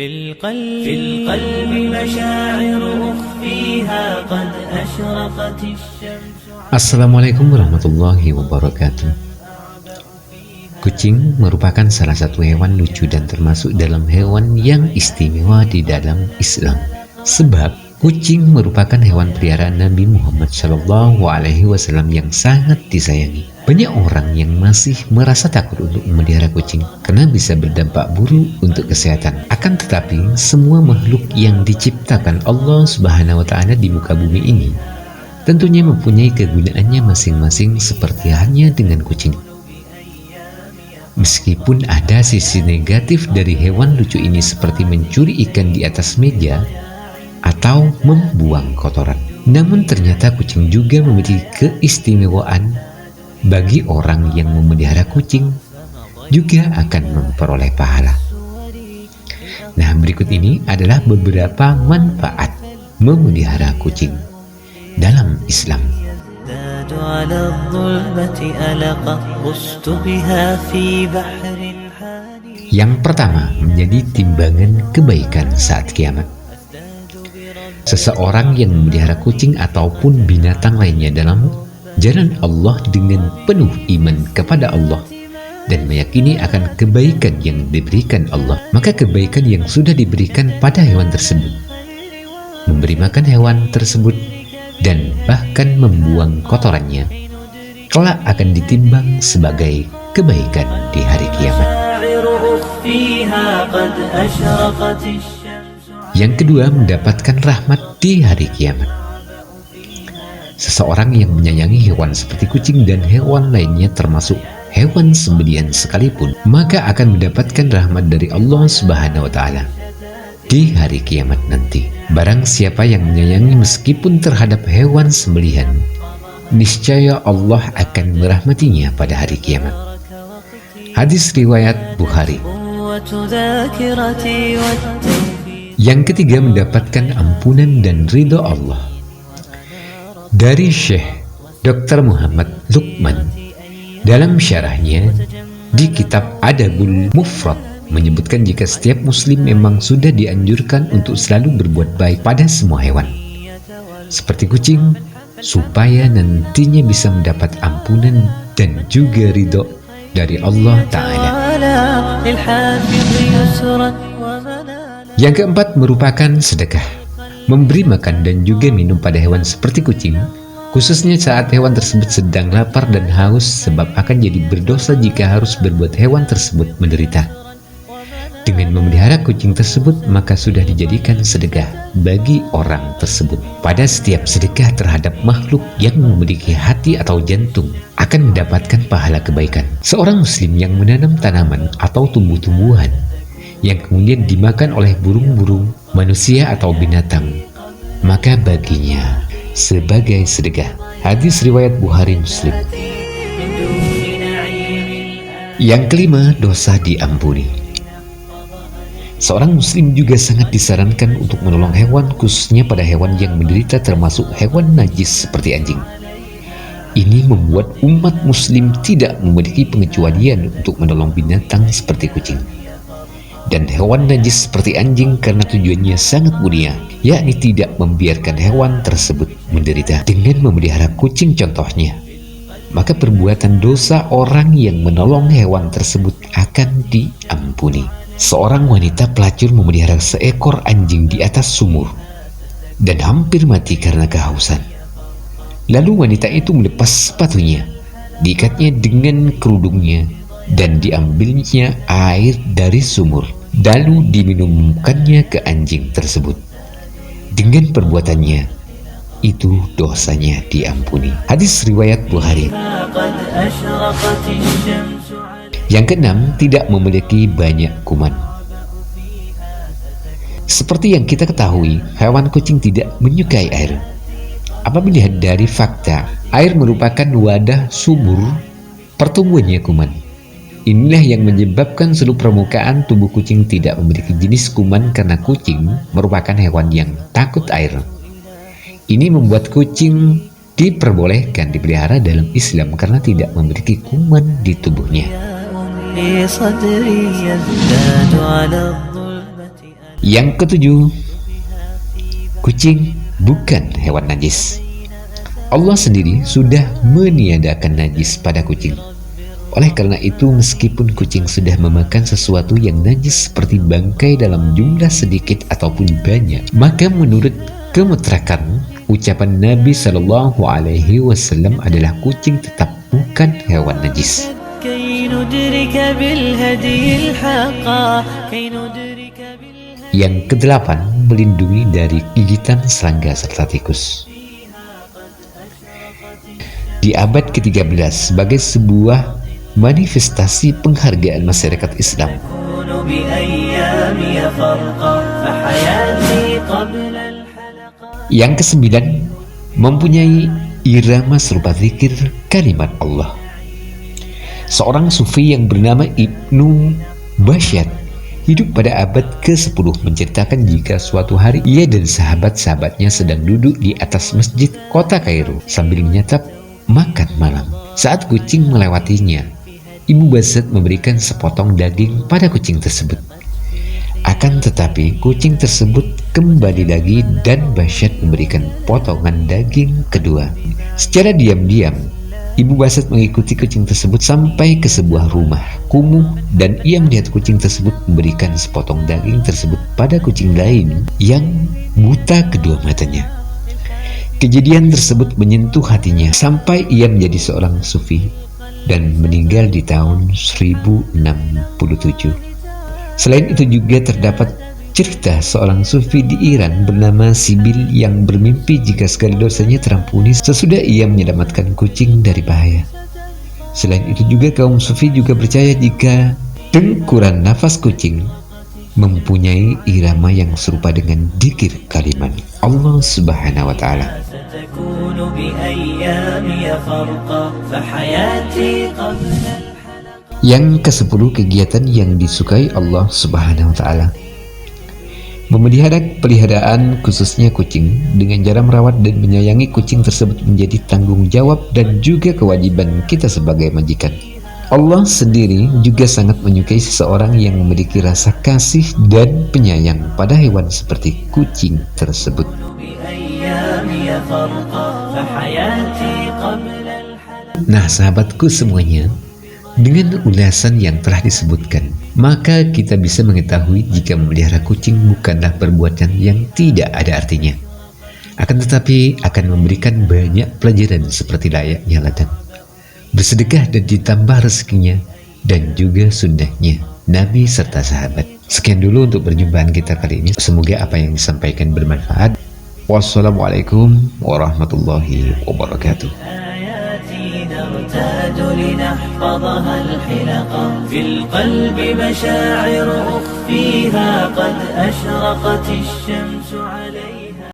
في القلب مشاعر أخفيها قد أشرقت الشمس. Assalamualaikum warahmatullahi wabarakatuh. Kucing merupakan salah satu hewan lucu dan termasuk dalam hewan yang istimewa di dalam Islam. Sebab kucing merupakan hewan peliharaan Nabi Muhammad SAW yang sangat disayangi. Banyak orang yang masih merasa takut untuk memelihara kucing karena bisa berdampak buruk untuk kesehatan. Akan tetapi, semua makhluk yang diciptakan Allah Subhanahu wa Ta'ala di muka bumi ini tentunya mempunyai kegunaannya masing-masing seperti halnya dengan kucing. Meskipun ada sisi negatif dari hewan lucu ini seperti mencuri ikan di atas meja atau membuang kotoran, namun ternyata kucing juga memiliki keistimewaan. Bagi orang yang memelihara kucing juga akan memperoleh pahala. Nah, berikut ini adalah beberapa manfaat memelihara kucing dalam Islam. Yang pertama, menjadi timbangan kebaikan saat kiamat. Seseorang yang memelihara kucing ataupun binatang lainnya dalam jalan Allah dengan penuh iman kepada Allah dan meyakini akan kebaikan yang diberikan Allah, maka kebaikan yang sudah diberikan pada hewan tersebut, memberi makan hewan tersebut dan bahkan membuang kotorannya, kelak akan ditimbang sebagai kebaikan di hari kiamat. Yang kedua, mendapatkan rahmat di hari kiamat. Seseorang yang menyayangi hewan seperti kucing dan hewan lainnya termasuk hewan sembelihan sekalipun, maka akan mendapatkan rahmat dari Allah Subhanahu wa Ta'ala di hari kiamat nanti. Barang siapa yang menyayangi meskipun terhadap hewan sembelihan, niscaya Allah akan merahmatinya pada hari kiamat. Hadis riwayat Bukhari. Yang ketiga, mendapatkan ampunan dan ridho Allah. Dari Syekh Dr. Muhammad Luqman dalam syarahnya di kitab Adabul Mufrad menyebutkan jika setiap muslim memang sudah dianjurkan untuk selalu berbuat baik pada semua hewan seperti kucing, supaya nantinya bisa mendapat ampunan dan juga ridho dari Allah Ta'ala. Yang keempat, merupakan sedekah. Memberi makan dan juga minum pada hewan seperti kucing, khususnya saat hewan tersebut sedang lapar dan haus, sebab akan jadi berdosa jika harus berbuat hewan tersebut menderita. Dengan memelihara kucing tersebut, maka sudah dijadikan sedekah bagi orang tersebut. Pada setiap sedekah terhadap makhluk yang memiliki hati atau jantung akan mendapatkan pahala kebaikan. Seorang muslim yang menanam tanaman atau tumbuh-tumbuhan yang kemudian dimakan oleh burung-burung, manusia atau binatang, maka baginya sebagai sedekah. Hadis riwayat Bukhari Muslim. Yang kelima, dosa diampuni. Seorang muslim juga sangat disarankan untuk menolong hewan, khususnya pada hewan yang menderita termasuk hewan najis seperti anjing. Ini membuat umat muslim tidak memiliki pengecualian untuk menolong binatang seperti kucing dan hewan najis seperti anjing karena tujuannya sangat mulia, yakni tidak membiarkan hewan tersebut menderita. Dengan memelihara kucing contohnya, maka perbuatan dosa orang yang menolong hewan tersebut akan diampuni. Seorang wanita pelacur memelihara seekor anjing di atas sumur dan hampir mati karena kehausan. Lalu wanita itu melepas sepatunya, diikatnya dengan kerudungnya dan diambilnya air dari sumur, lalu diminumkannya ke anjing tersebut. Dengan perbuatannya itu, dosanya diampuni. Hadis riwayat Bukhari. Yang keenam, tidak memiliki banyak kuman. Seperti yang kita ketahui, hewan kucing tidak menyukai air. Apabila dari fakta, air merupakan wadah subur pertumbuhannya kuman. Inilah yang menyebabkan seluruh permukaan tubuh kucing tidak memiliki jenis kuman karena kucing merupakan hewan yang takut air. Ini membuat kucing diperbolehkan dipelihara dalam Islam karena tidak memiliki kuman di tubuhnya. Yang ketujuh, kucing bukan hewan najis. Allah sendiri sudah meniadakan najis pada kucing. Oleh karena itu, meskipun kucing sudah memakan sesuatu yang najis seperti bangkai dalam jumlah sedikit ataupun banyak, maka menurut kemutrakan ucapan Nabi Shallallahu Alaihi Wasallam adalah kucing tetap bukan hewan najis. Yang kedelapan, melindungi dari gigitan serangga serta tikus. Di abad ke-13, sebagai sebuah manifestasi penghargaan masyarakat Islam, yang kesembilan, mempunyai irama serupa zikir kalimat Allah. Seorang sufi yang bernama Ibnu Basyat hidup pada abad ke-10 menceritakan jika suatu hari ia dan sahabat-sahabatnya sedang duduk di atas masjid kota Kairo sambil menyantap makan malam. Saat kucing melewatinya, Ibu Basyat memberikan sepotong daging pada kucing tersebut. Akan tetapi kucing tersebut kembali lagi dan Basyat memberikan potongan daging kedua. Secara diam-diam, Ibu Basyat mengikuti kucing tersebut sampai ke sebuah rumah kumuh dan ia melihat kucing tersebut memberikan sepotong daging tersebut pada kucing lain yang buta kedua matanya. Kejadian tersebut menyentuh hatinya sampai ia menjadi seorang sufi dan meninggal di tahun 1067. Selain itu juga terdapat cerita seorang sufi di Iran bernama Sibyl yang bermimpi jika segala dosanya terampuni sesudah ia menyelamatkan kucing dari bahaya. Selain itu juga kaum sufi juga percaya jika dengkuran nafas kucing mempunyai irama yang serupa dengan dzikir kalimat Allah Subhanahu wa taala. Yang ke-10, kegiatan yang disukai Allah Subhanahu wa taala. Memelihara peliharaan khususnya kucing dengan cara merawat dan menyayangi kucing tersebut menjadi tanggung jawab dan juga kewajiban kita sebagai majikan. Allah sendiri juga sangat menyukai seseorang yang memiliki rasa kasih dan penyayang pada hewan seperti kucing tersebut. Nah, sahabatku semuanya, dengan ulasan yang telah disebutkan, maka kita bisa mengetahui jika memelihara kucing bukanlah perbuatan yang tidak ada artinya. Akan tetapi akan memberikan banyak pelajaran seperti layaknya ladang, bersedekah dan ditambah rezekinya, dan juga sunnahnya Nabi serta sahabat. Sekian dulu untuk perjumpaan kita kali ini. Semoga apa yang disampaikan bermanfaat. Wassalamualaikum warahmatullahi wabarakatuh. نرتاد لنحفظها الحلقا في القلب مشاعر أخفيها قد أشرقت الشمس